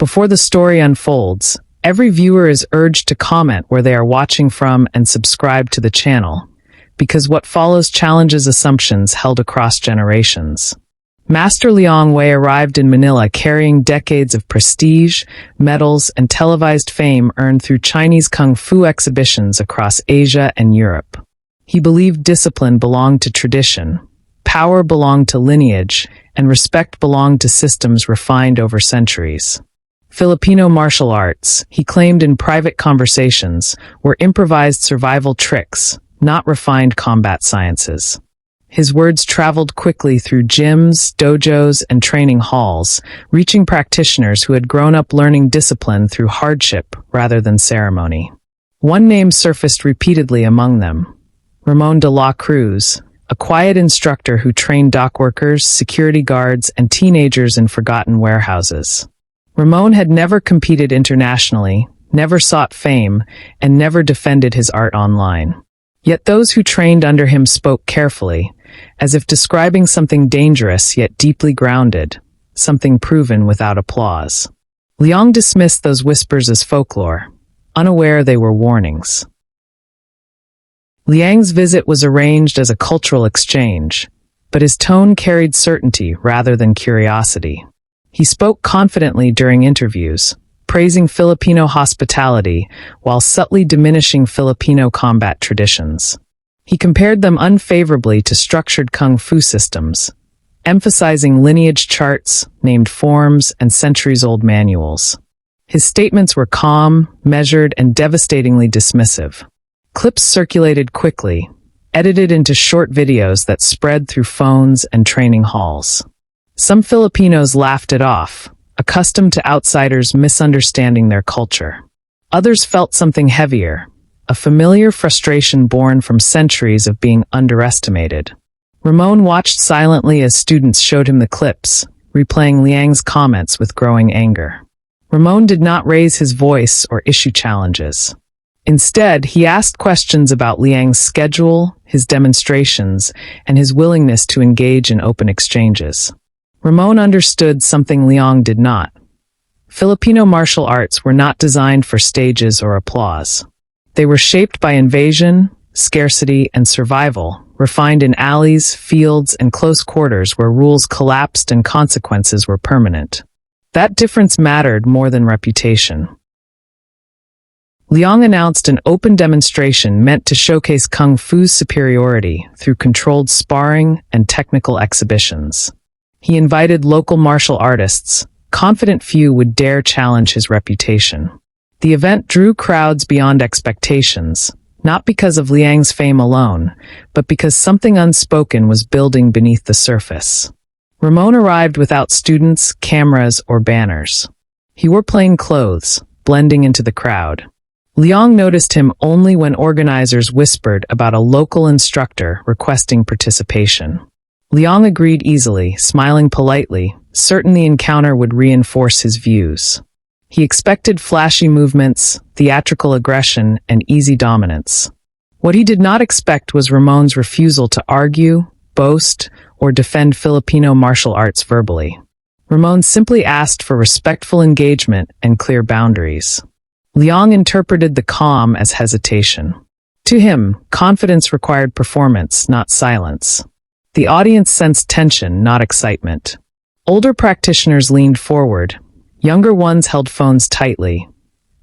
Before the story unfolds, every viewer is urged to comment where they are watching from and subscribe to the channel, because what follows challenges assumptions held across generations. Master Liang Wei arrived in Manila carrying decades of prestige, medals, and televised fame earned through Chinese kung fu exhibitions across Asia and Europe. He believed discipline belonged to tradition, power belonged to lineage, and respect belonged to systems refined over centuries. Filipino martial arts, he claimed in private conversations, were improvised survival tricks, not refined combat sciences. His words traveled quickly through gyms, dojos, and training halls, reaching practitioners who had grown up learning discipline through hardship rather than ceremony. One name surfaced repeatedly among them: Ramon de la Cruz, a quiet instructor who trained dockworkers, security guards, and teenagers in forgotten warehouses. Ramon had never competed internationally, never sought fame, and never defended his art online. Yet those who trained under him spoke carefully, as if describing something dangerous yet deeply grounded, something proven without applause. Liang dismissed those whispers as folklore, unaware they were warnings. Liang's visit was arranged as a cultural exchange, but his tone carried certainty rather than curiosity. He spoke confidently during interviews, praising Filipino hospitality while subtly diminishing Filipino combat traditions. He compared them unfavorably to structured kung fu systems, emphasizing lineage charts, named forms, and centuries-old manuals. His statements were calm, measured, and devastatingly dismissive. Clips circulated quickly, edited into short videos that spread through phones and training halls. Some Filipinos laughed it off, accustomed to outsiders misunderstanding their culture. Others felt something heavier, a familiar frustration born from centuries of being underestimated. Ramon watched silently as students showed him the clips, replaying Liang's comments with growing anger. Ramon did not raise his voice or issue challenges. Instead, he asked questions about Liang's schedule, his demonstrations, and his willingness to engage in open exchanges. Ramon understood something Liang did not. Filipino martial arts were not designed for stages or applause. They were shaped by invasion, scarcity, and survival, refined in alleys, fields, and close quarters where rules collapsed and consequences were permanent. That difference mattered more than reputation. Liang announced an open demonstration meant to showcase kung fu's superiority through controlled sparring and technical exhibitions. He invited local martial artists, confident few would dare challenge his reputation. The event drew crowds beyond expectations, not because of Liang's fame alone, but because something unspoken was building beneath the surface. Ramon arrived without students, cameras, or banners. He wore plain clothes, blending into the crowd. Liang noticed him only when organizers whispered about a local instructor requesting participation. Liang agreed easily, smiling politely, certain the encounter would reinforce his views. He expected flashy movements, theatrical aggression, and easy dominance. What he did not expect was Ramon's refusal to argue, boast, or defend Filipino martial arts verbally. Ramon simply asked for respectful engagement and clear boundaries. Liang interpreted the calm as hesitation. To him, confidence required performance, not silence. The audience sensed tension, not excitement. Older practitioners leaned forward, younger ones held phones tightly,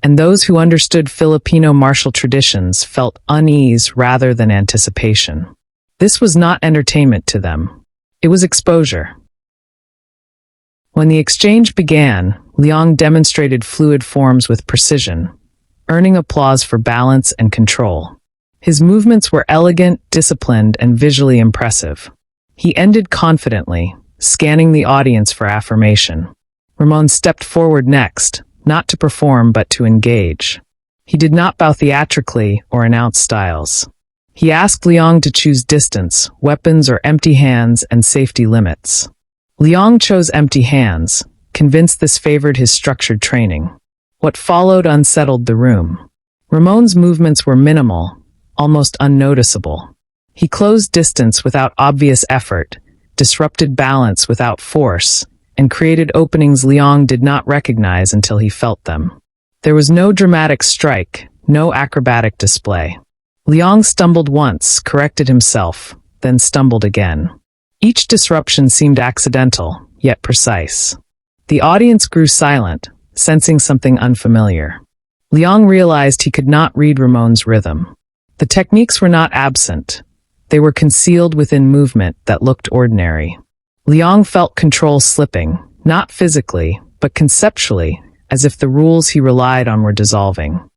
and those who understood Filipino martial traditions felt unease rather than anticipation. This was not entertainment to them. It was exposure. When the exchange began, Liang demonstrated fluid forms with precision, earning applause for balance and control. His movements were elegant, disciplined, and visually impressive. He ended confidently, scanning the audience for affirmation. Ramon stepped forward next, not to perform but to engage. He did not bow theatrically or announce styles. He asked Liang to choose distance, weapons or empty hands, and safety limits. Liang chose empty hands, convinced this favored his structured training. What followed unsettled the room. Ramon's movements were minimal, almost unnoticeable. He closed distance without obvious effort, disrupted balance without force, and created openings Liang did not recognize until he felt them. There was no dramatic strike, no acrobatic display. Liang stumbled once, corrected himself, then stumbled again. Each disruption seemed accidental, yet precise. The audience grew silent, sensing something unfamiliar. Liang realized he could not read Ramon's rhythm. The techniques were not absent. They were concealed within movement that looked ordinary. Liang felt control slipping, not physically, but conceptually, as if the rules he relied on were dissolving.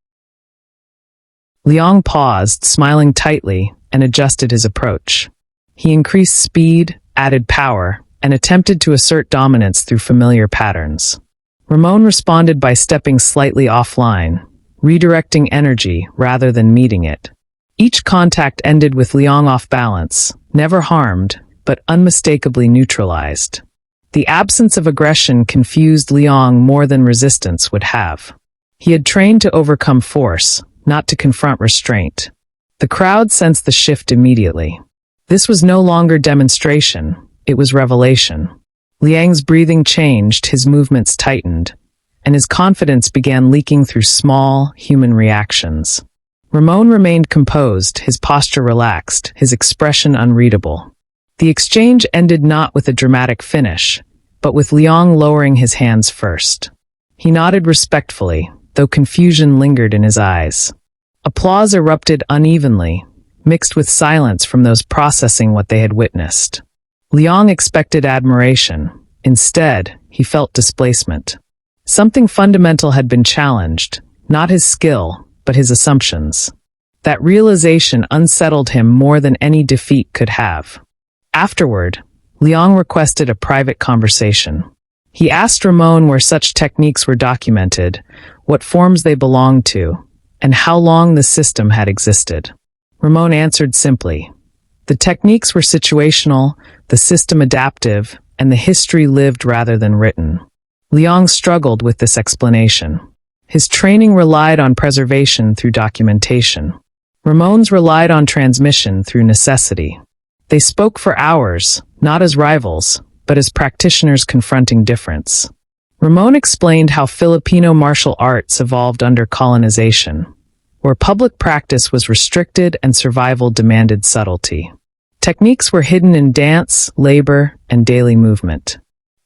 Liang paused, smiling tightly, and adjusted his approach. He increased speed, added power, and attempted to assert dominance through familiar patterns. Ramon responded by stepping slightly offline, redirecting energy rather than meeting it. Each contact ended with Liang off balance, never harmed, but unmistakably neutralized. The absence of aggression confused Liang more than resistance would have. He had trained to overcome force, not to confront restraint. The crowd sensed the shift immediately. This was no longer demonstration, it was revelation. Liang's breathing changed, his movements tightened, and his confidence began leaking through small, human reactions. Ramon remained composed, his posture relaxed, his expression unreadable. The exchange ended not with a dramatic finish, but with Liang lowering his hands first. He nodded respectfully, though confusion lingered in his eyes. Applause erupted unevenly, mixed with silence from those processing what they had witnessed. Liang expected admiration. Instead, he felt displacement. Something fundamental had been challenged, not his skill, but his assumptions. That realization unsettled him more than any defeat could have. Afterward, Liang requested a private conversation. He asked Ramon where such techniques were documented, what forms they belonged to, and how long the system had existed. Ramon answered simply. The techniques were situational, the system adaptive, and the history lived rather than written. Liang struggled with this explanation. His training relied on preservation through documentation. Ramon's relied on transmission through necessity. They spoke for hours, not as rivals, but as practitioners confronting difference. Ramon explained how Filipino martial arts evolved under colonization, where public practice was restricted and survival demanded subtlety. Techniques were hidden in dance, labor, and daily movement.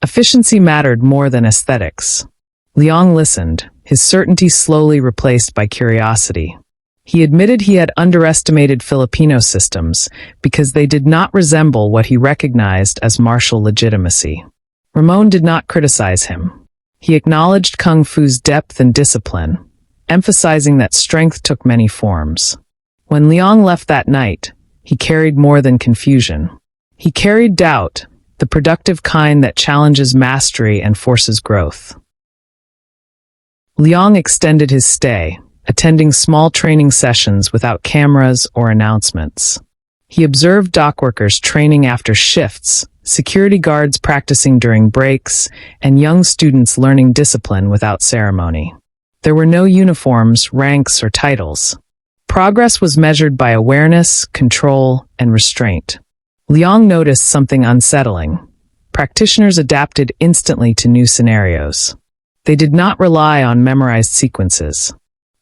Efficiency mattered more than aesthetics. Liang listened, his certainty slowly replaced by curiosity. He admitted he had underestimated Filipino systems because they did not resemble what he recognized as martial legitimacy. Ramon did not criticize him. He acknowledged Kung Fu's depth and discipline, emphasizing that strength took many forms. When Liang left that night, he carried more than confusion. He carried doubt, the productive kind that challenges mastery and forces growth. Liang extended his stay, attending small training sessions without cameras or announcements. He observed dockworkers training after shifts, security guards practicing during breaks, and young students learning discipline without ceremony. There were no uniforms, ranks, or titles. Progress was measured by awareness, control, and restraint. Liang noticed something unsettling. Practitioners adapted instantly to new scenarios. They did not rely on memorized sequences.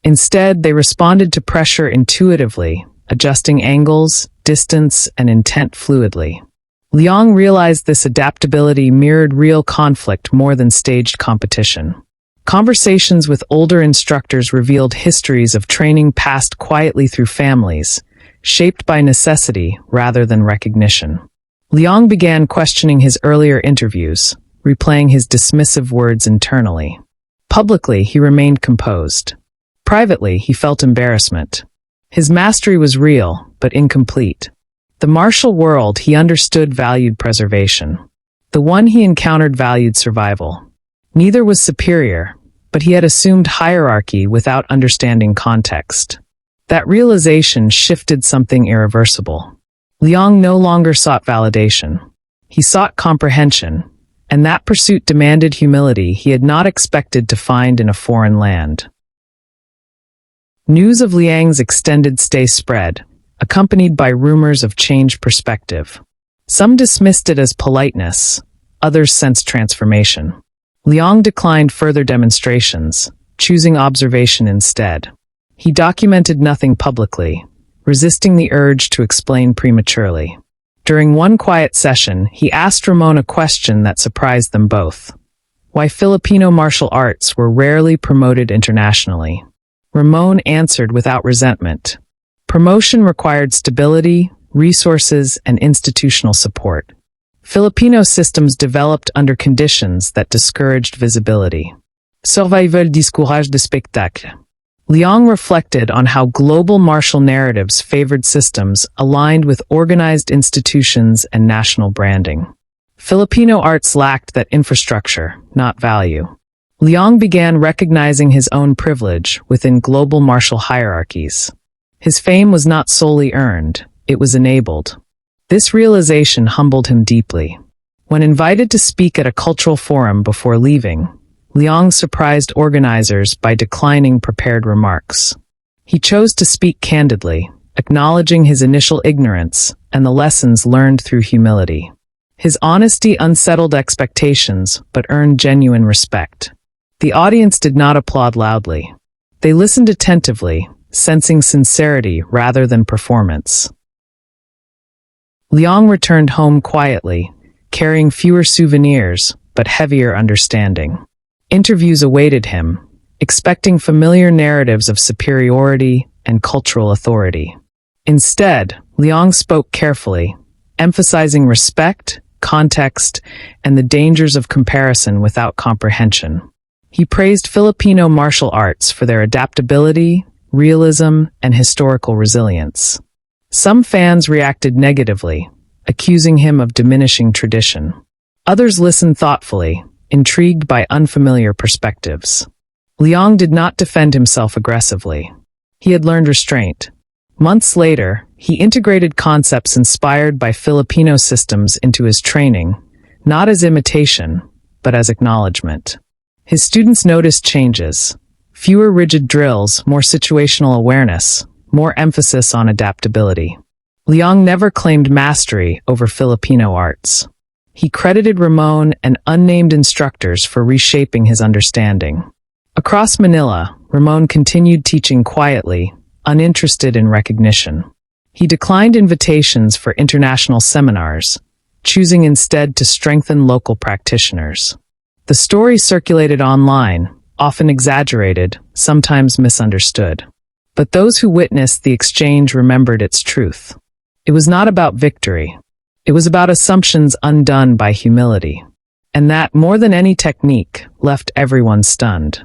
Instead, they responded to pressure intuitively, adjusting angles, distance, and intent fluidly. Liang realized this adaptability mirrored real conflict more than staged competition. Conversations with older instructors revealed histories of training passed quietly through families, shaped by necessity rather than recognition. Liang began questioning his earlier interviews, replaying his dismissive words internally. Publicly, he remained composed. Privately, he felt embarrassment. His mastery was real, but incomplete. The martial world he understood valued preservation. The one he encountered valued survival. Neither was superior, but he had assumed hierarchy without understanding context. That realization shifted something irreversible. Liang no longer sought validation. He sought comprehension, and that pursuit demanded humility he had not expected to find in a foreign land. News of Liang's extended stay spread, accompanied by rumors of changed perspective. Some dismissed it as politeness, others sensed transformation. Liang declined further demonstrations, choosing observation instead. He documented nothing publicly, resisting the urge to explain prematurely. During one quiet session, he asked Ramon a question that surprised them both: why Filipino martial arts were rarely promoted internationally. Ramon answered without resentment. Promotion required stability, resources, and institutional support. Filipino systems developed under conditions that discouraged visibility. Survival discourage de spectacle. Liang reflected on how global martial narratives favored systems aligned with organized institutions and national branding. Filipino arts lacked that infrastructure, not value. Liang began recognizing his own privilege within global martial hierarchies. His fame was not solely earned, it was enabled. This realization humbled him deeply. When invited to speak at a cultural forum before leaving, Liang surprised organizers by declining prepared remarks. He chose to speak candidly, acknowledging his initial ignorance and the lessons learned through humility. His honesty unsettled expectations but earned genuine respect. The audience did not applaud loudly. They listened attentively, sensing sincerity rather than performance. Liang returned home quietly, carrying fewer souvenirs but heavier understanding. Interviews awaited him, expecting familiar narratives of superiority and cultural authority. Instead, Liang spoke carefully, emphasizing respect, context, and the dangers of comparison without comprehension. He praised Filipino martial arts for their adaptability, realism, and historical resilience. Some fans reacted negatively, accusing him of diminishing tradition. Others listened thoughtfully, intrigued by unfamiliar perspectives. Liang did not defend himself aggressively. He had learned restraint. Months later, he integrated concepts inspired by Filipino systems into his training, not as imitation, but as acknowledgement. His students noticed changes: fewer rigid drills, more situational awareness, more emphasis on adaptability. Liang never claimed mastery over Filipino arts. He credited Ramon and unnamed instructors for reshaping his understanding. Across Manila, Ramon continued teaching quietly, uninterested in recognition. He declined invitations for international seminars, choosing instead to strengthen local practitioners. The story circulated online, often exaggerated, sometimes misunderstood. But those who witnessed the exchange remembered its truth. It was not about victory. It was about assumptions undone by humility. And that, more than any technique, left everyone stunned.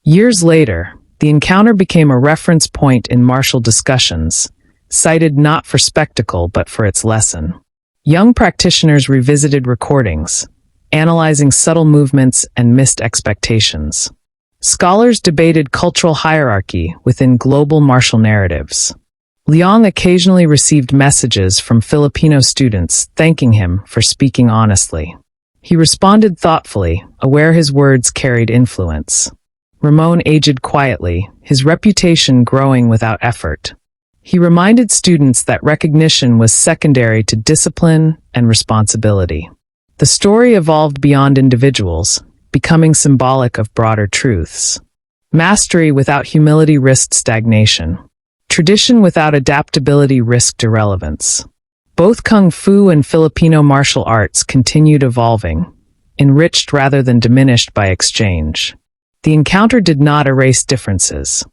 Years later, the encounter became a reference point in martial discussions, cited not for spectacle but for its lesson. Young practitioners revisited recordings, analyzing subtle movements and missed expectations. Scholars debated cultural hierarchy within global martial narratives. Liang occasionally received messages from Filipino students thanking him for speaking honestly. He responded thoughtfully, aware his words carried influence. Ramon aged quietly, his reputation growing without effort. He reminded students that recognition was secondary to discipline and responsibility. The story evolved beyond individuals, becoming symbolic of broader truths. Mastery without humility risked stagnation. Tradition without adaptability risked irrelevance. Both Kung Fu and Filipino martial arts continued evolving, enriched rather than diminished by exchange. The encounter did not erase differences.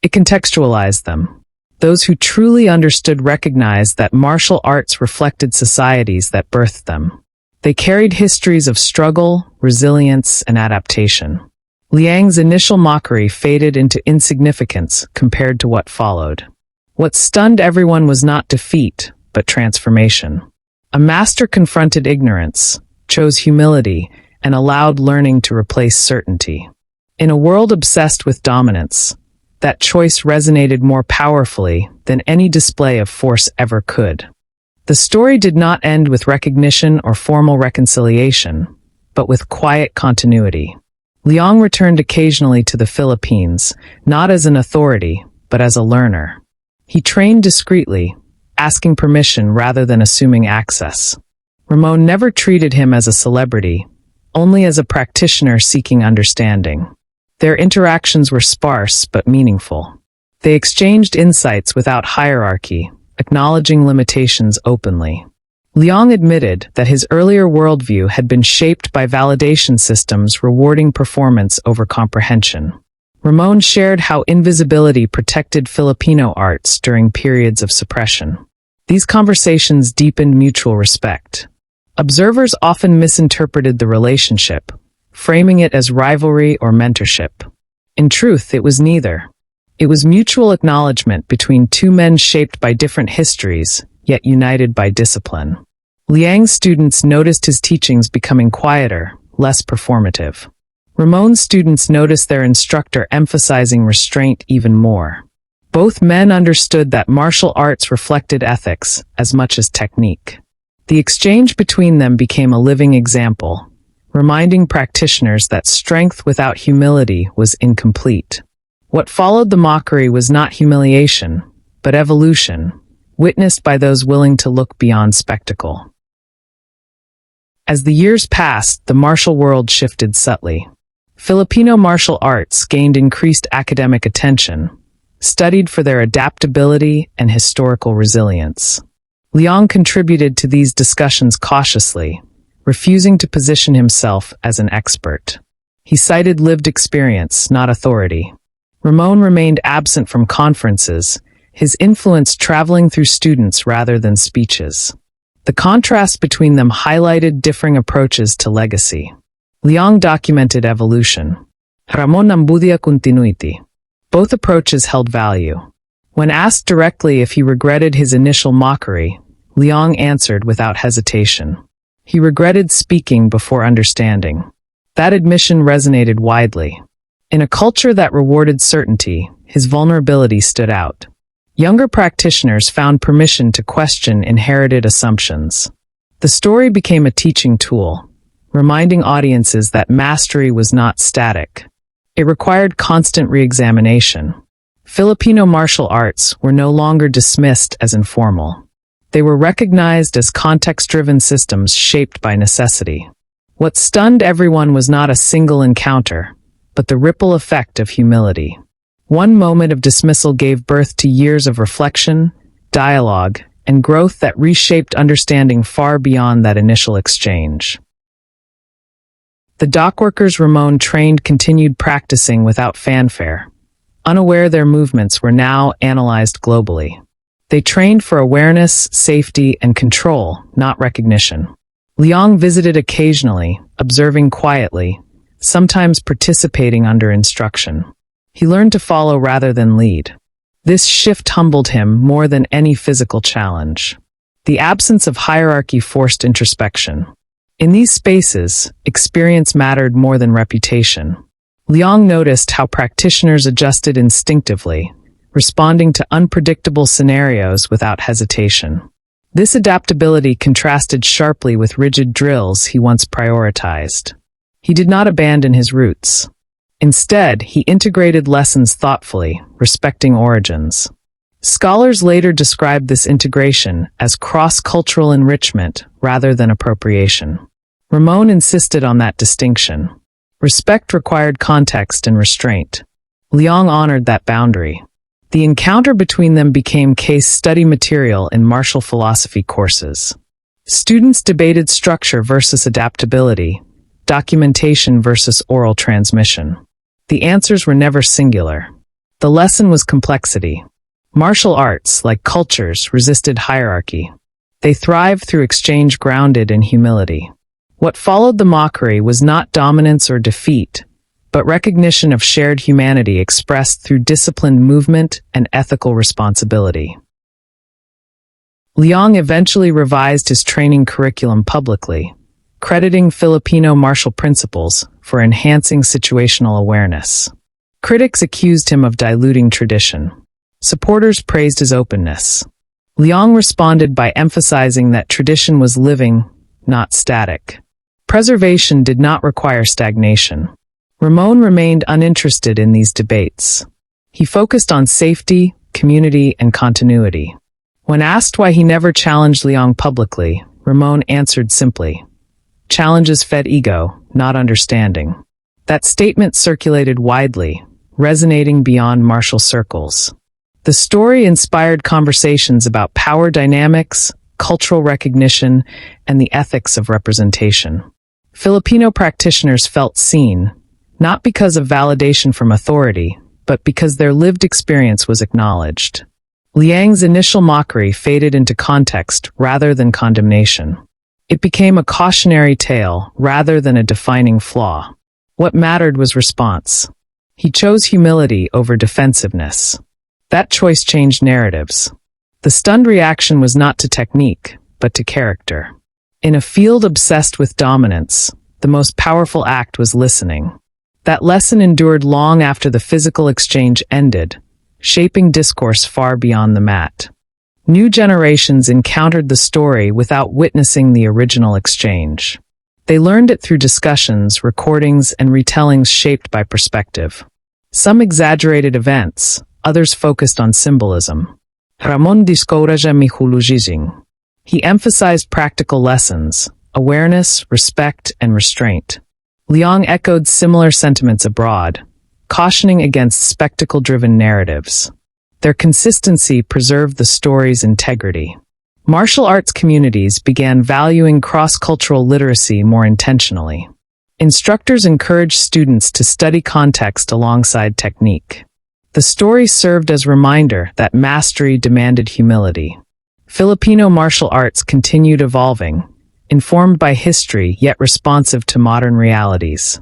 It contextualized them. Those who truly understood recognized that martial arts reflected societies that birthed them. They carried histories of struggle, resilience, and adaptation. Liang's initial mockery faded into insignificance compared to what followed. What stunned everyone was not defeat, but transformation. A master confronted ignorance, chose humility, and allowed learning to replace certainty. In a world obsessed with dominance, that choice resonated more powerfully than any display of force ever could. The story did not end with recognition or formal reconciliation, but with quiet continuity. Liang returned occasionally to the Philippines, not as an authority, but as a learner. He trained discreetly, asking permission rather than assuming access. Ramon never treated him as a celebrity, only as a practitioner seeking understanding. Their interactions were sparse but meaningful. They exchanged insights without hierarchy, acknowledging limitations openly. Liang admitted that his earlier worldview had been shaped by validation systems rewarding performance over comprehension. Ramon shared how invisibility protected Filipino arts during periods of suppression. These conversations deepened mutual respect. Observers often misinterpreted the relationship, framing it as rivalry or mentorship. In truth, it was neither. It was mutual acknowledgement between two men shaped by different histories, yet united by discipline. Liang's students noticed his teachings becoming quieter, less performative. Ramon's students noticed their instructor emphasizing restraint even more. Both men understood that martial arts reflected ethics as much as technique. The exchange between them became a living example, reminding practitioners that strength without humility was incomplete. What followed the mockery was not humiliation, but evolution, witnessed by those willing to look beyond spectacle. As the years passed, the martial world shifted subtly. Filipino martial arts gained increased academic attention, studied for their adaptability and historical resilience. Liang contributed to these discussions cautiously, refusing to position himself as an expert. He cited lived experience, not authority. Ramon remained absent from conferences, his influence traveling through students rather than speeches. The contrast between them highlighted differing approaches to legacy. Liang documented evolution. Ramon nambudia continuity. Both approaches held value. When asked directly if he regretted his initial mockery, Liang answered without hesitation. He regretted speaking before understanding. That admission resonated widely. In a culture that rewarded certainty, his vulnerability stood out. Younger practitioners found permission to question inherited assumptions. The story became a teaching tool, reminding audiences that mastery was not static. It required constant re-examination. Filipino martial arts were no longer dismissed as informal. They were recognized as context-driven systems shaped by necessity. What stunned everyone was not a single encounter, but the ripple effect of humility. One moment of dismissal gave birth to years of reflection, dialogue, and growth that reshaped understanding far beyond that initial exchange. The dockworkers Ramon trained continued practicing without fanfare. Unaware their movements were now analyzed globally. They trained for awareness, safety, and control, not recognition. Liang visited occasionally, observing quietly, sometimes participating under instruction. He learned to follow rather than lead. This shift humbled him more than any physical challenge. The absence of hierarchy forced introspection. In these spaces, experience mattered more than reputation. Liang noticed how practitioners adjusted instinctively, responding to unpredictable scenarios without hesitation. This adaptability contrasted sharply with rigid drills he once prioritized. He did not abandon his roots. Instead, he integrated lessons thoughtfully, respecting origins. Scholars later described this integration as cross-cultural enrichment rather than appropriation. Ramon insisted on that distinction. Respect required context and restraint. Liang honored that boundary. The encounter between them became case study material in martial philosophy courses. Students debated structure versus adaptability, documentation versus oral transmission. The answers were never singular. The lesson was complexity. Martial arts, like cultures, resisted hierarchy. They thrived through exchange grounded in humility. What followed the mockery was not dominance or defeat, but recognition of shared humanity expressed through disciplined movement and ethical responsibility. Liang eventually revised his training curriculum publicly, crediting Filipino martial principles for enhancing situational awareness. Critics accused him of diluting tradition. Supporters praised his openness. Liang responded by emphasizing that tradition was living, not static. Preservation did not require stagnation. Ramon remained uninterested in these debates. He focused on safety, community, and continuity. When asked why he never challenged Liang publicly, Ramon answered simply. Challenges fed ego, not understanding. That statement circulated widely, resonating beyond martial circles. The story inspired conversations about power dynamics, cultural recognition, and the ethics of representation. Filipino practitioners felt seen, not because of validation from authority, but because their lived experience was acknowledged. Liang's initial mockery faded into context rather than condemnation. It became a cautionary tale rather than a defining flaw. What mattered was response. He chose humility over defensiveness. That choice changed narratives. The stunned reaction was not to technique, but to character. In a field obsessed with dominance, the most powerful act was listening. That lesson endured long after the physical exchange ended, shaping discourse far beyond the mat. New generations encountered the story without witnessing the original exchange. They learned it through discussions, recordings, and retellings shaped by perspective. Some exaggerated events, others focused on symbolism. Ramon discouraja mi hulujizing. He emphasized practical lessons, awareness, respect, and restraint. Liang echoed similar sentiments abroad, cautioning against spectacle-driven narratives. Their consistency preserved the story's integrity. Martial arts communities began valuing cross-cultural literacy more intentionally. Instructors encouraged students to study context alongside technique. The story served as a reminder that mastery demanded humility. Filipino martial arts continued evolving, informed by history yet responsive to modern realities.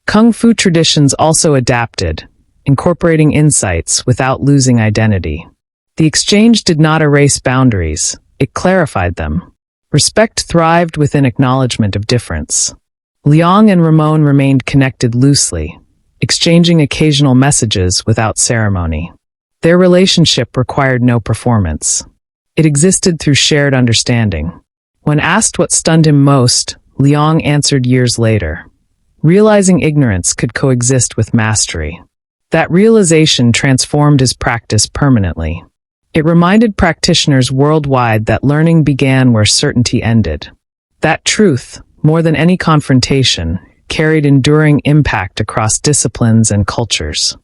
Kung Fu traditions also adapted, incorporating insights without losing identity. The exchange did not erase boundaries, it clarified them. Respect thrived within acknowledgement of difference. Liang and Ramon remained connected loosely, exchanging occasional messages without ceremony. Their relationship required no performance. It existed through shared understanding. When asked what stunned him most, Liang answered years later, realizing ignorance could coexist with mastery. That realization transformed his practice permanently. It reminded practitioners worldwide that learning began where certainty ended. That truth, more than any confrontation, carried enduring impact across disciplines and cultures.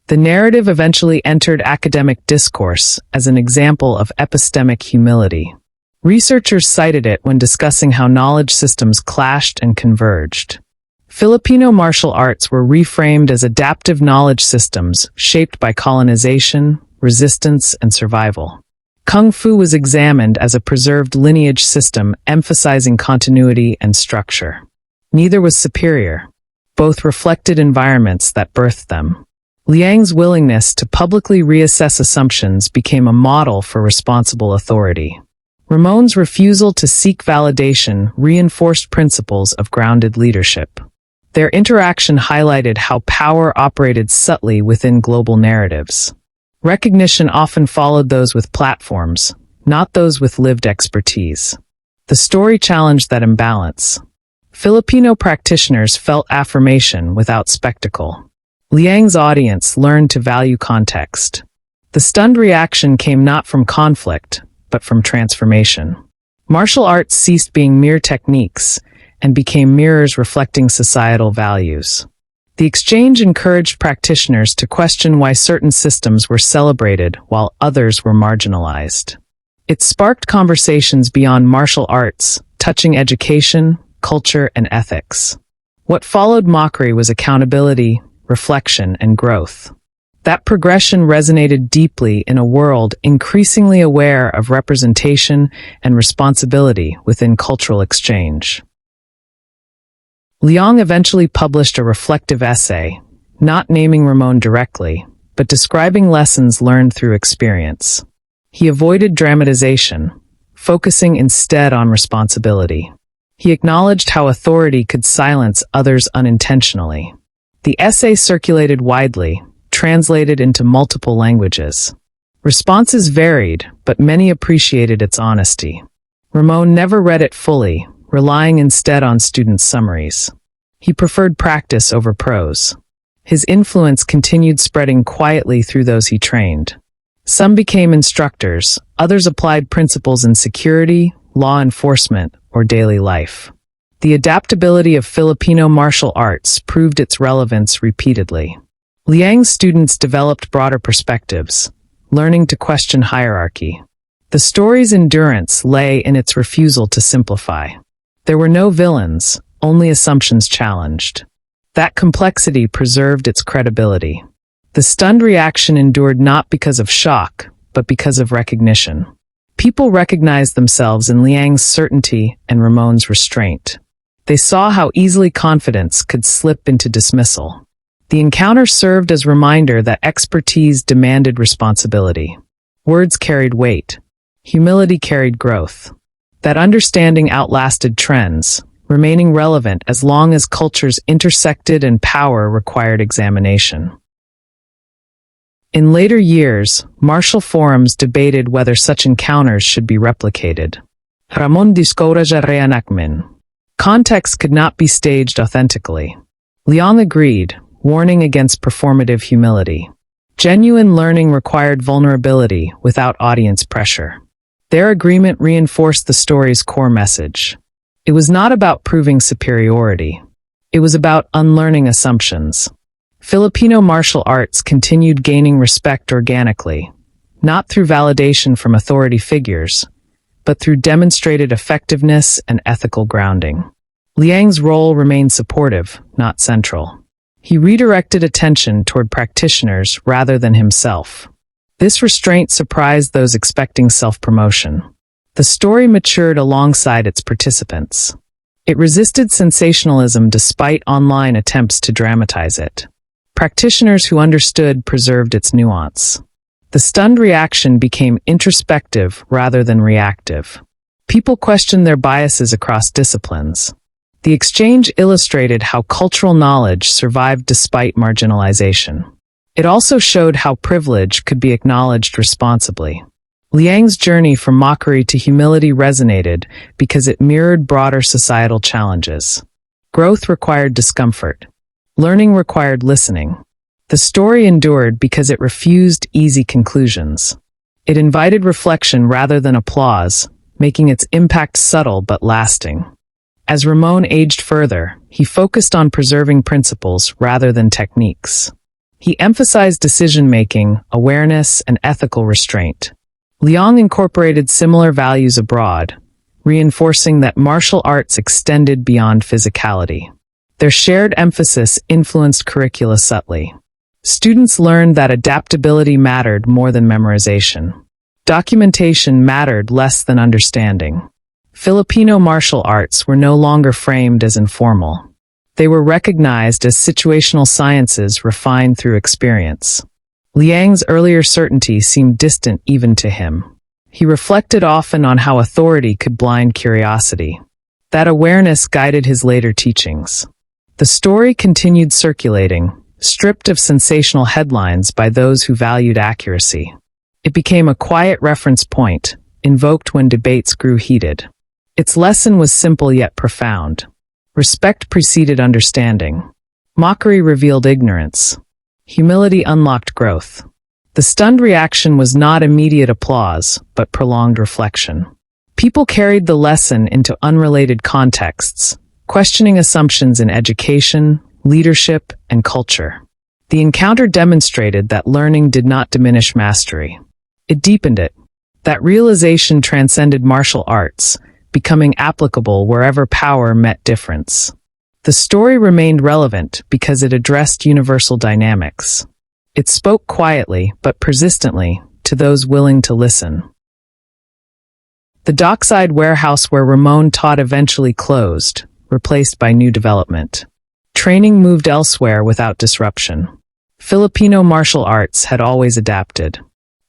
The narrative eventually entered academic discourse as an example of epistemic humility. Researchers cited it when discussing how knowledge systems clashed and converged. Filipino martial arts were reframed as adaptive knowledge systems shaped by colonization, resistance, and survival. Kung Fu was examined as a preserved lineage system emphasizing continuity and structure. Neither was superior. Both reflected environments that birthed them. Liang's willingness to publicly reassess assumptions became a model for responsible authority. Ramon's refusal to seek validation reinforced principles of grounded leadership. Their interaction highlighted how power operated subtly within global narratives. Recognition often followed those with platforms, not those with lived expertise. The story challenged that imbalance. Filipino practitioners felt affirmation without spectacle. Liang's audience learned to value context. The stunned reaction came not from conflict, but from transformation. Martial arts ceased being mere techniques and became mirrors reflecting societal values. The exchange encouraged practitioners to question why certain systems were celebrated while others were marginalized. It sparked conversations beyond martial arts, touching education, culture, and ethics. What followed mockery was accountability, reflection, and growth. That progression resonated deeply in a world increasingly aware of representation and responsibility within cultural exchange. Liang eventually published a reflective essay, not naming Ramon directly, but describing lessons learned through experience. He avoided dramatization, focusing instead on responsibility. He acknowledged how authority could silence others unintentionally. The essay circulated widely, translated into multiple languages. Responses varied, but many appreciated its honesty. Ramon never read it fully, relying instead on students' summaries. He preferred practice over prose. His influence continued spreading quietly through those he trained. Some became instructors, others applied principles in security, law enforcement, or daily life. The adaptability of Filipino martial arts proved its relevance repeatedly. Liang's students developed broader perspectives, learning to question hierarchy. The story's endurance lay in its refusal to simplify. There were no villains, only assumptions challenged. That complexity preserved its credibility. The stunned reaction endured not because of shock, but because of recognition. People recognized themselves in Liang's certainty and Ramon's restraint. They saw how easily confidence could slip into dismissal. The encounter served as a reminder that expertise demanded responsibility. Words carried weight. Humility carried growth. That understanding outlasted trends, remaining relevant as long as cultures intersected and power required examination. In later years, martial forums debated whether such encounters should be replicated. Ramon discouraged reenactment. Context could not be staged authentically. Liang agreed, warning against performative humility. Genuine learning required vulnerability without audience pressure. Their agreement reinforced the story's core message. It was not about proving superiority. It was about unlearning assumptions. Filipino martial arts continued gaining respect organically, not through validation from authority figures, but through demonstrated effectiveness and ethical grounding. Liang's role remained supportive, not central. He redirected attention toward practitioners rather than himself. This restraint surprised those expecting self-promotion. The story matured alongside its participants. It resisted sensationalism despite online attempts to dramatize it. Practitioners who understood preserved its nuance. The stunned reaction became introspective rather than reactive. People questioned their biases across disciplines. The exchange illustrated how cultural knowledge survived despite marginalization. It also showed how privilege could be acknowledged responsibly. Liang's journey from mockery to humility resonated because it mirrored broader societal challenges. Growth required discomfort. Learning required listening. The story endured because it refused easy conclusions. It invited reflection rather than applause, making its impact subtle but lasting. As Ramon aged further, he focused on preserving principles rather than techniques. He emphasized decision-making, awareness, and ethical restraint. Liang incorporated similar values abroad, reinforcing that martial arts extended beyond physicality. Their shared emphasis influenced curricula subtly. Students learned that adaptability mattered more than memorization. Documentation mattered less than understanding. Filipino martial arts were no longer framed as informal. They were recognized as situational sciences refined through experience. Liang's earlier certainty seemed distant even to him. He reflected often on how authority could blind curiosity. That awareness guided his later teachings. The story continued circulating, stripped of sensational headlines by those who valued accuracy. It became a quiet reference point, invoked when debates grew heated. Its lesson was simple yet profound. Respect preceded understanding. Mockery revealed ignorance. Humility unlocked growth. The stunned reaction was not immediate applause, but prolonged reflection. People carried the lesson into unrelated contexts, questioning assumptions in education, leadership, and culture. The encounter demonstrated that learning did not diminish mastery. It deepened it. That realization transcended martial arts, becoming applicable wherever power met difference. The story remained relevant because it addressed universal dynamics. It spoke quietly, but persistently, to those willing to listen. The dockside warehouse where Ramon taught eventually closed, replaced by new development. Training moved elsewhere without disruption. Filipino martial arts had always adapted.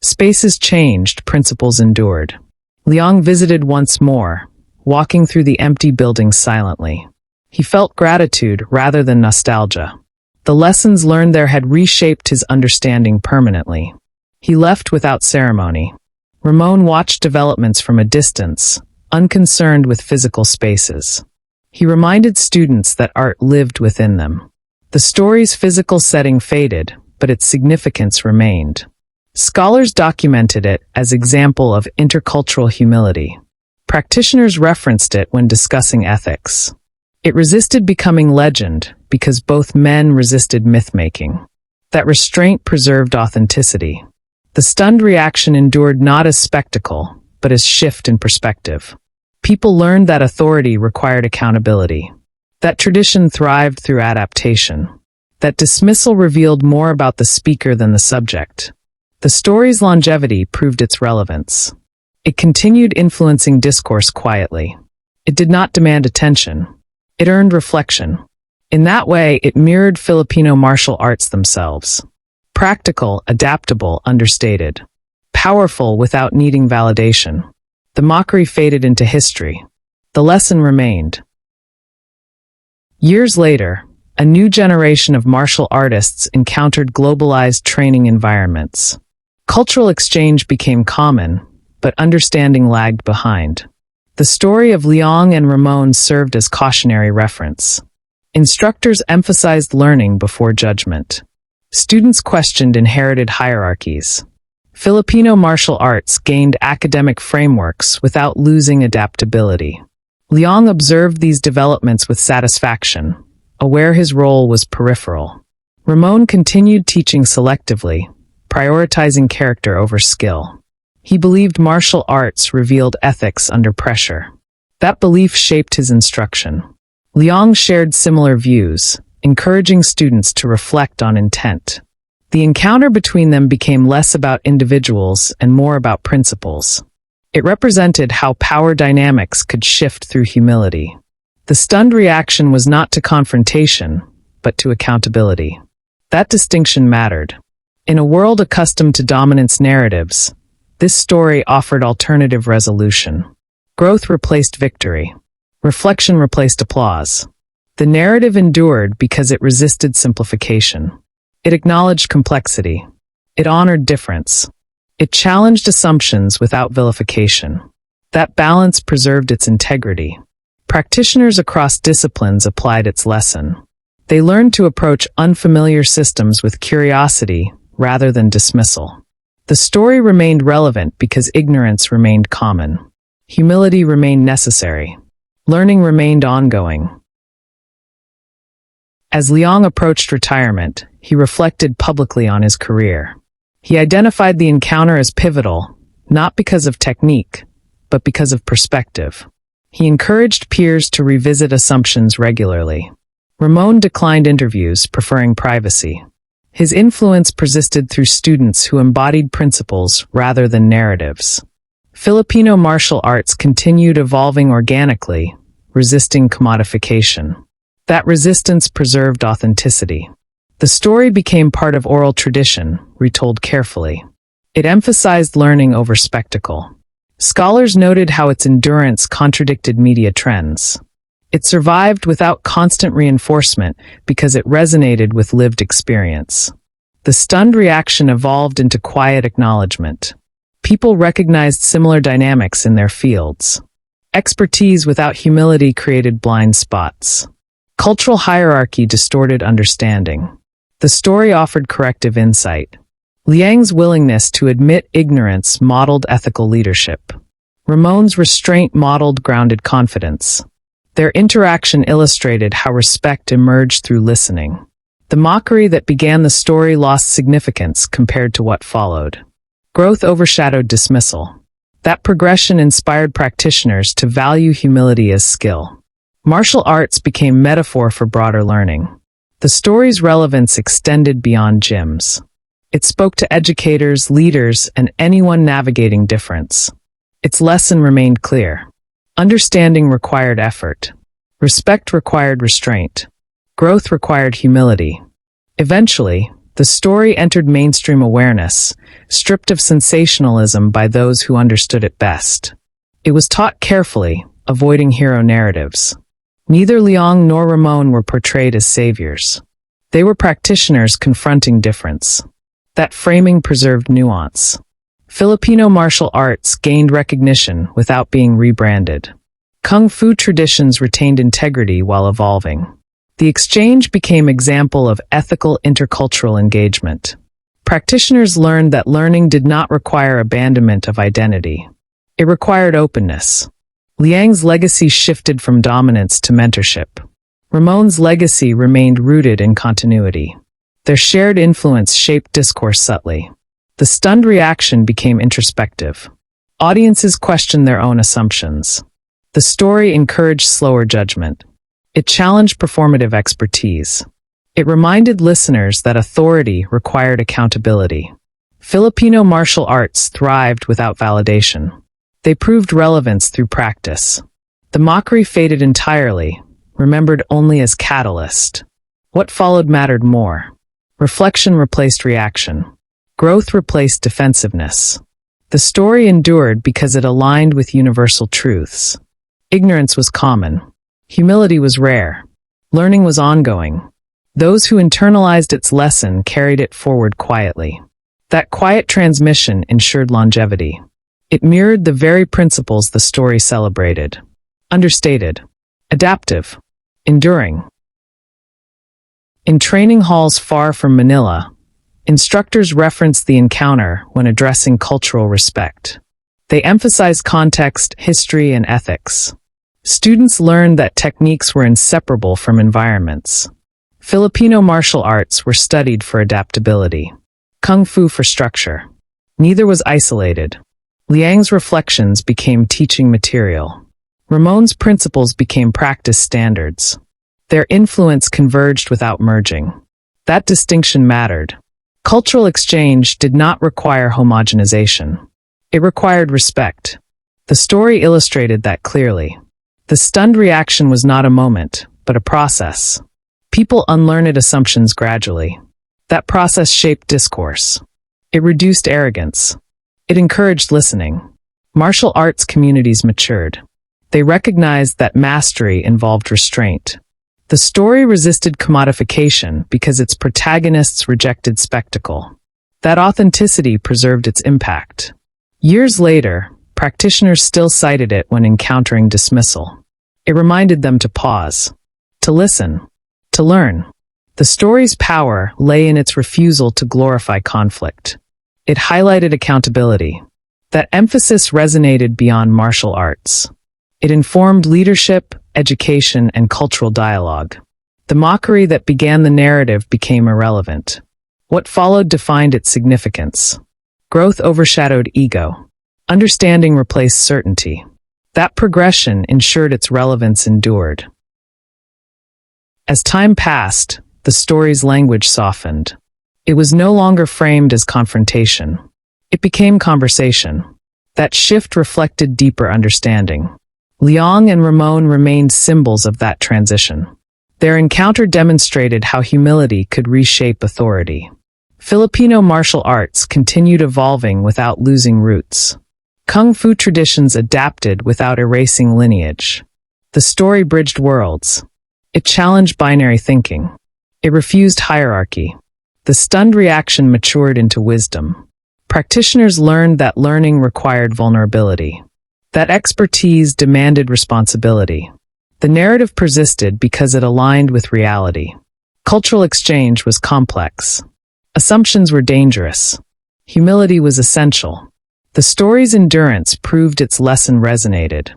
Spaces changed, principles endured. Liang visited once more, walking through the empty building silently. He felt gratitude rather than nostalgia. The lessons learned there had reshaped his understanding permanently. He left without ceremony. Ramon watched developments from a distance, unconcerned with physical spaces. He reminded students that art lived within them. The story's physical setting faded, but its significance remained. Scholars documented it as example of intercultural humility. Practitioners referenced it when discussing ethics. It resisted becoming legend because both men resisted myth-making. That restraint preserved authenticity. The stunned reaction endured not as spectacle, but as shift in perspective. People learned that authority required accountability. That tradition thrived through adaptation. That dismissal revealed more about the speaker than the subject. The story's longevity proved its relevance. It continued influencing discourse quietly. It did not demand attention. It earned reflection. In that way, it mirrored Filipino martial arts themselves. Practical, adaptable, understated. Powerful without needing validation. The mockery faded into history. The lesson remained. Years later, a new generation of martial artists encountered globalized training environments. Cultural exchange became common, but understanding lagged behind. The story of Leong and Ramon served as cautionary reference. Instructors emphasized learning before judgment. Students questioned inherited hierarchies. Filipino martial arts gained academic frameworks without losing adaptability. Leong observed these developments with satisfaction, aware his role was peripheral. Ramon continued teaching selectively, prioritizing character over skill. He believed martial arts revealed ethics under pressure. That belief shaped his instruction. Leong shared similar views, encouraging students to reflect on intent. The encounter between them became less about individuals and more about principles. It represented how power dynamics could shift through humility. The stunned reaction was not to confrontation, but to accountability. That distinction mattered. In a world accustomed to dominance narratives, this story offered alternative resolution. Growth replaced victory. Reflection replaced applause. The narrative endured because it resisted simplification. It acknowledged complexity. It honored difference. It challenged assumptions without vilification. That balance preserved its integrity. Practitioners across disciplines applied its lesson. They learned to approach unfamiliar systems with curiosity rather than dismissal. The story remained relevant because ignorance remained common. Humility remained necessary. Learning remained ongoing. As Leong approached retirement, he reflected publicly on his career. He identified the encounter as pivotal, not because of technique, but because of perspective. He encouraged peers to revisit assumptions regularly. Ramon declined interviews, preferring privacy. His influence persisted through students who embodied principles rather than narratives. Filipino martial arts continued evolving organically, resisting commodification. That resistance preserved authenticity. The story became part of oral tradition, retold carefully. It emphasized learning over spectacle. Scholars noted how its endurance contradicted media trends. It survived without constant reinforcement because it resonated with lived experience. The stunned reaction evolved into quiet acknowledgement. People recognized similar dynamics in their fields. Expertise without humility created blind spots. Cultural hierarchy distorted understanding. The story offered corrective insight. Liang's willingness to admit ignorance modeled ethical leadership. Ramon's restraint modeled grounded confidence. Their interaction illustrated how respect emerged through listening. The mockery that began the story lost significance compared to what followed. Growth overshadowed dismissal. That progression inspired practitioners to value humility as skill. Martial arts became metaphor for broader learning. The story's relevance extended beyond gyms. It spoke to educators, leaders, and anyone navigating difference. Its lesson remained clear. Understanding required effort. Respect required restraint. Growth required humility. Eventually, the story entered mainstream awareness, stripped of sensationalism by those who understood it best. It was taught carefully, avoiding hero narratives. Neither Leong nor Ramon were portrayed as saviors. They were practitioners confronting difference. That framing preserved nuance. Filipino martial arts gained recognition without being rebranded. Kung Fu traditions retained integrity while evolving. The exchange became example of ethical intercultural engagement. Practitioners learned that learning did not require abandonment of identity. It required openness. Liang's legacy shifted from dominance to mentorship. Ramon's legacy remained rooted in continuity. Their shared influence shaped discourse subtly. The stunned reaction became introspective. Audiences questioned their own assumptions. The story encouraged slower judgment. It challenged performative expertise. It reminded listeners that authority required accountability. Filipino martial arts thrived without validation. They proved relevance through practice. The mockery faded entirely, remembered only as catalyst. What followed mattered more. Reflection replaced reaction. Growth replaced defensiveness. The story endured because it aligned with universal truths. Ignorance was common. Humility was rare. Learning was ongoing. Those who internalized its lesson carried it forward quietly. That quiet transmission ensured longevity. It mirrored the very principles the story celebrated. Understated. Adaptive. Enduring. In training halls far from Manila, instructors referenced the encounter when addressing cultural respect. They emphasized context, history, and ethics. Students learned that techniques were inseparable from environments. Filipino martial arts were studied for adaptability. Kung Fu for structure. Neither was isolated. Liang's reflections became teaching material. Ramon's principles became practice standards. Their influence converged without merging. That distinction mattered. Cultural exchange did not require homogenization. It required respect. The story illustrated that clearly. The stunned reaction was not a moment, but a process. People unlearned assumptions gradually. That process shaped discourse. It reduced arrogance. It encouraged listening. Martial arts communities matured. They recognized that mastery involved restraint. The story resisted commodification because its protagonists rejected spectacle. That authenticity preserved its impact. Years later, practitioners still cited it when encountering dismissal. It reminded them to pause, to listen, to learn. The story's power lay in its refusal to glorify conflict. It highlighted accountability. That emphasis resonated beyond martial arts. It informed leadership, education, and cultural dialogue. The mockery that began the narrative became irrelevant. What followed defined its significance. Growth overshadowed ego. Understanding replaced certainty. That progression ensured its relevance endured. As time passed, the story's language softened. It was no longer framed as confrontation. It became conversation. That shift reflected deeper understanding. Liang and Ramon remained symbols of that transition. Their encounter demonstrated how humility could reshape authority. Filipino martial arts continued evolving without losing roots. Kung Fu traditions adapted without erasing lineage. The story bridged worlds. It challenged binary thinking. It refused hierarchy. The stunned reaction matured into wisdom. Practitioners learned that learning required vulnerability. That expertise demanded responsibility. The narrative persisted because it aligned with reality. Cultural exchange was complex. Assumptions were dangerous. Humility was essential. The story's endurance proved its lesson resonated.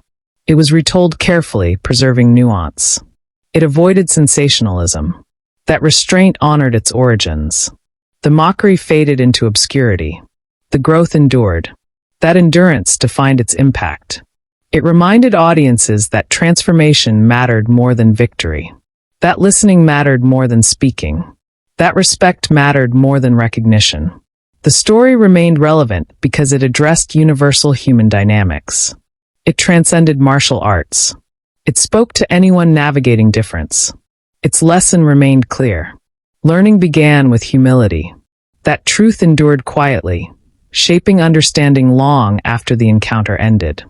It was retold carefully, preserving nuance. It avoided sensationalism. That restraint honored its origins. The mockery faded into obscurity. The growth endured. That endurance defined its impact. It reminded audiences that transformation mattered more than victory. That listening mattered more than speaking. That respect mattered more than recognition. The story remained relevant because it addressed universal human dynamics. It transcended martial arts. It spoke to anyone navigating difference. Its lesson remained clear. Learning began with humility. That truth endured quietly, shaping understanding long after the encounter ended.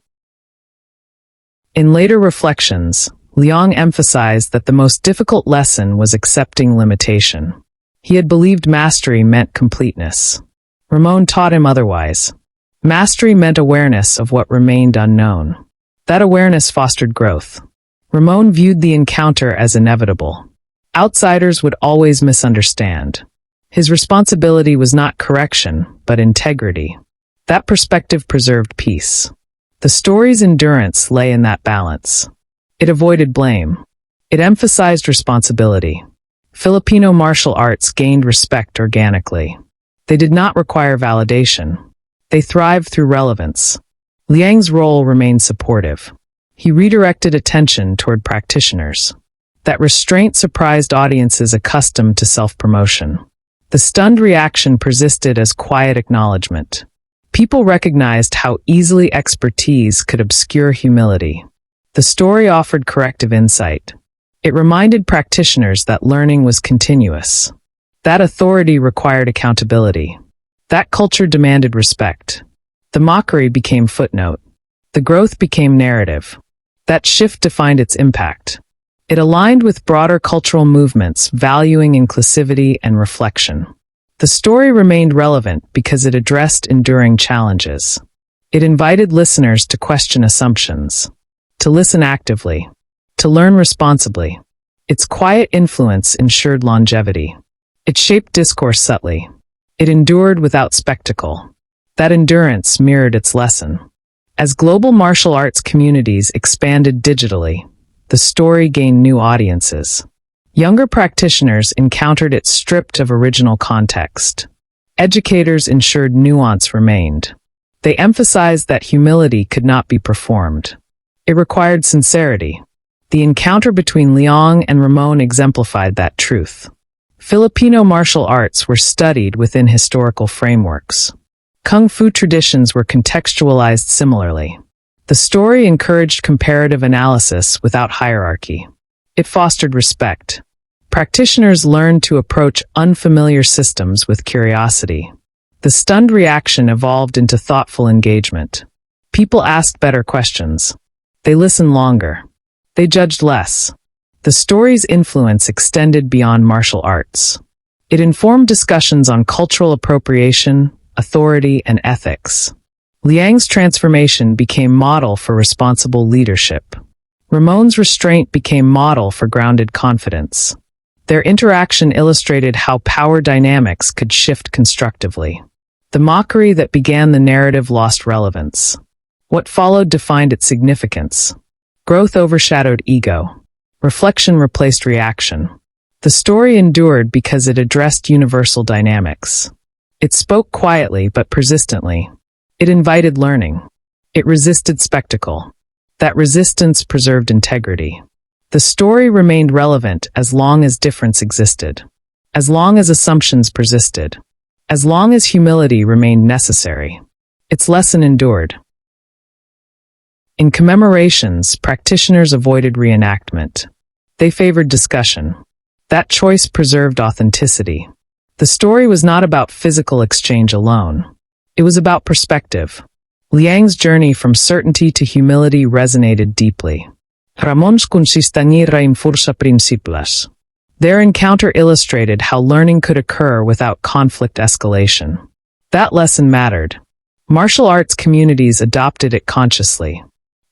In later reflections, Liang emphasized that the most difficult lesson was accepting limitation. He had believed mastery meant completeness. Ramon taught him otherwise. Mastery meant awareness of what remained unknown. That awareness fostered growth. Ramon viewed the encounter as inevitable. Outsiders would always misunderstand. His responsibility was not correction, but integrity. That perspective preserved peace. The story's endurance lay in that balance. It avoided blame. It emphasized responsibility. Filipino martial arts gained respect organically. They did not require validation. They thrived through relevance. Liang's role remained supportive. He redirected attention toward practitioners. That restraint surprised audiences accustomed to self-promotion. The stunned reaction persisted as quiet acknowledgement. People recognized how easily expertise could obscure humility. The story offered corrective insight. It reminded practitioners that learning was continuous. That authority required accountability. That culture demanded respect. The mockery became footnote. The growth became narrative. That shift defined its impact. It aligned with broader cultural movements valuing inclusivity and reflection. The story remained relevant because it addressed enduring challenges. It invited listeners to question assumptions, to listen actively, to learn responsibly. Its quiet influence ensured longevity. It shaped discourse subtly. It endured without spectacle. That endurance mirrored its lesson. As global martial arts communities expanded digitally, the story gained new audiences. Younger practitioners encountered it stripped of original context. Educators ensured nuance remained. They emphasized that humility could not be performed. It required sincerity. The encounter between Liang and Ramon exemplified that truth. Filipino martial arts were studied within historical frameworks. Kung Fu traditions were contextualized similarly. The story encouraged comparative analysis without hierarchy. It fostered respect. Practitioners learned to approach unfamiliar systems with curiosity. The stunned reaction evolved into thoughtful engagement. People asked better questions. They listened longer. They judged less. The story's influence extended beyond martial arts. It informed discussions on cultural appropriation, authority, and ethics. Liang's transformation became model for responsible leadership. Ramon's restraint became model for grounded confidence. Their interaction illustrated how power dynamics could shift constructively. The mockery that began the narrative lost relevance. What followed defined its significance. Growth overshadowed ego. Reflection replaced reaction. The story endured because it addressed universal dynamics. It spoke quietly but persistently. It invited learning. It resisted spectacle. That resistance preserved integrity. The story remained relevant as long as difference existed, as long as assumptions persisted, as long as humility remained necessary. Its lesson endured. In commemorations, practitioners avoided reenactment. They favored discussion. That choice preserved authenticity. The story was not about physical exchange alone. It was about perspective. Liang's journey from certainty to humility resonated deeply. Ramon's consistenira in força principles. Their encounter illustrated how learning could occur without conflict escalation. That lesson mattered. Martial arts communities adopted it consciously.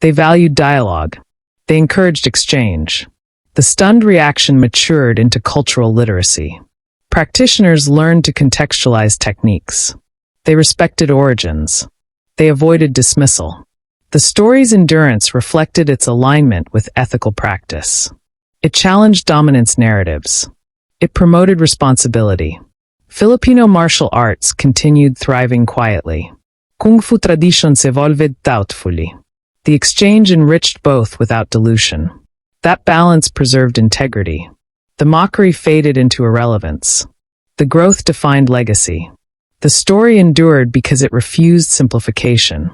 They valued dialogue. They encouraged exchange. The stunned reaction matured into cultural literacy. Practitioners learned to contextualize techniques. They respected origins. They avoided dismissal. The story's endurance reflected its alignment with ethical practice. It challenged dominance narratives. It promoted responsibility. Filipino martial arts continued thriving quietly. Kung Fu traditions evolved thoughtfully. The exchange enriched both without dilution. That balance preserved integrity. The mockery faded into irrelevance. The growth defined legacy. The story endured because it refused simplification.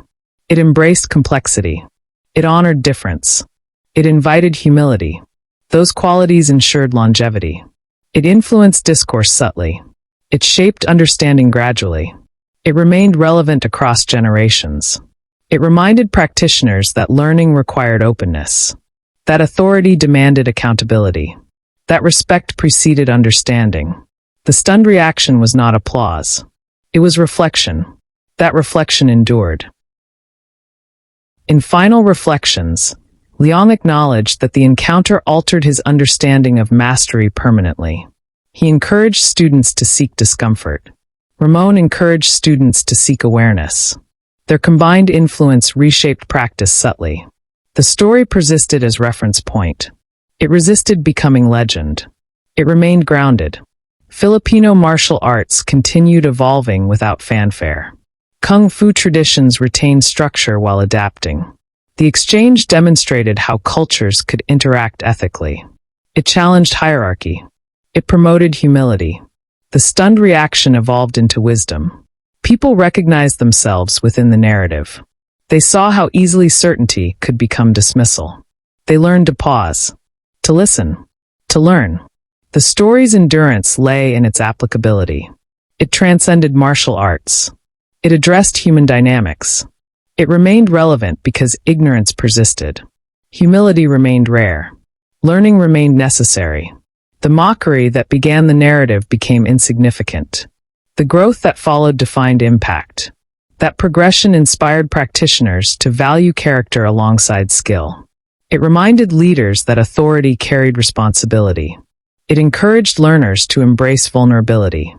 It embraced complexity. It honored difference. It invited humility. Those qualities ensured longevity. It influenced discourse subtly. It shaped understanding gradually. It remained relevant across generations. It reminded practitioners that learning required openness. That authority demanded accountability. That respect preceded understanding. The stunned reaction was not applause. It was reflection. That reflection endured. In final reflections, Liang acknowledged that the encounter altered his understanding of mastery permanently. He encouraged students to seek discomfort. Ramon encouraged students to seek awareness. Their combined influence reshaped practice subtly. The story persisted as reference point. It resisted becoming legend. It remained grounded. Filipino martial arts continued evolving without fanfare. Kung Fu traditions retained structure while adapting. The exchange demonstrated how cultures could interact ethically. It challenged hierarchy. It promoted humility. The stunned reaction evolved into wisdom. People recognized themselves within the narrative. They saw how easily certainty could become dismissal. They learned to pause, to listen, to learn. The story's endurance lay in its applicability. It transcended martial arts. It addressed human dynamics. It remained relevant because ignorance persisted. Humility remained rare. Learning remained necessary. The mockery that began the narrative became insignificant. The growth that followed defined impact. That progression inspired practitioners to value character alongside skill. It reminded leaders that authority carried responsibility. It encouraged learners to embrace vulnerability.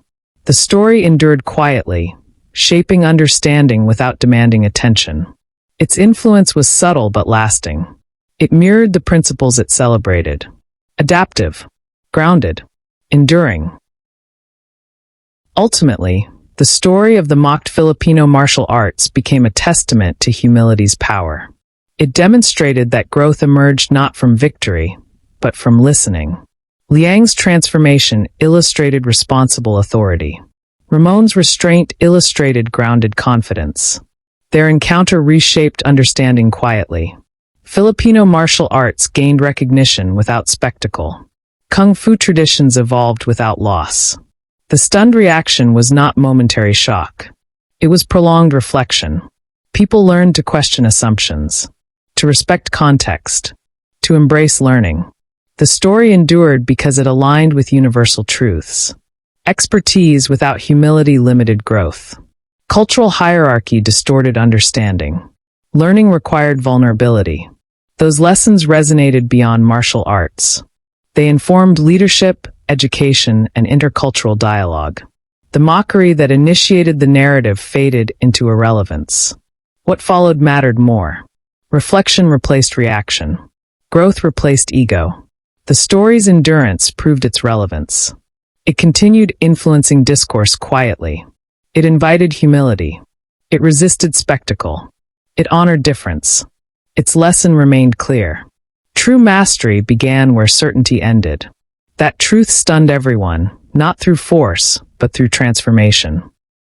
The story endured quietly, shaping understanding without demanding attention. Its influence was subtle but lasting. It mirrored the principles it celebrated. Adaptive, grounded, enduring. Ultimately, the story of the mocked Filipino martial arts became a testament to humility's power. It demonstrated that growth emerged not from victory, but from listening. Liang's transformation illustrated responsible authority. Ramon's restraint illustrated grounded confidence. Their encounter reshaped understanding quietly. Filipino martial arts gained recognition without spectacle. Kung Fu traditions evolved without loss. The stunned reaction was not momentary shock. It was prolonged reflection. People learned to question assumptions, to respect context, to embrace learning. The story endured because it aligned with universal truths. Expertise without humility limited growth. Cultural hierarchy distorted understanding. Learning required vulnerability. Those lessons resonated beyond martial arts. They informed leadership, education, and intercultural dialogue. The mockery that initiated the narrative faded into irrelevance. What followed mattered more. Reflection replaced reaction. Growth replaced ego. The story's endurance proved its relevance. It continued influencing discourse quietly. It invited humility. It resisted spectacle. It honored difference. Its lesson remained clear. True mastery began where certainty ended. That truth stunned everyone, not through force, but through transformation.